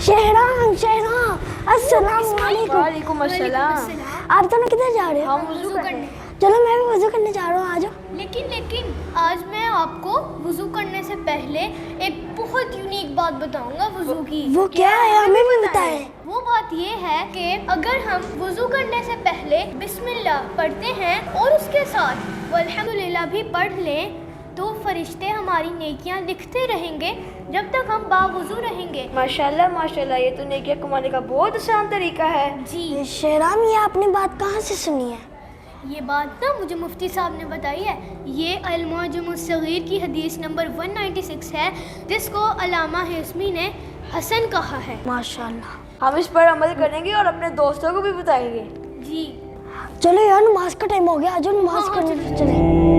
शहरा अस्सलाम वालेकुम अस्सलाम। आप दोनों किधर जा रहे हो? हम वुज़ू करने। चलो मैं भी वज़ू करने जा रहा हूँ, आ जाओ। लेकिन आज मैं आपको वुज़ू करने से पहले एक बहुत यूनिक बात बताऊंगा वुज़ू की। वो क्या है, हमें भी बताएं। वो बात ये है कि अगर हम वुज़ू करने से पहले बिस्मिल्लाह पढ़ते हैं और उसके साथ अल्हम्दुलिल्लाह भी पढ़ लें तो फरिश्ते हमारी नेकियां लिखते रहेंगे जब तक हम बावुज़ू रहेंगे। माशाल्लाह माशाल्लाह, ये तो नेकियां कमाने का बहुत आसान तरीका है। जी, शेराम, ये आपने बात कहाँ से सुनी है? ये बात ना मुझे मुफ्ती साहब ने बताई है। ये अल-मुअज्जमुस सगीर की हदीस नंबर 196 है, जिसको अल्लामा हिस्मी ने हसन कहा है। माशाल्लाह। हम इस पर अमल करेंगे और अपने दोस्तों को भी बताएंगे। जी, चलो यार, नमाज का टाइम हो गया, आ जाओ नमाज हाँ, करने चले।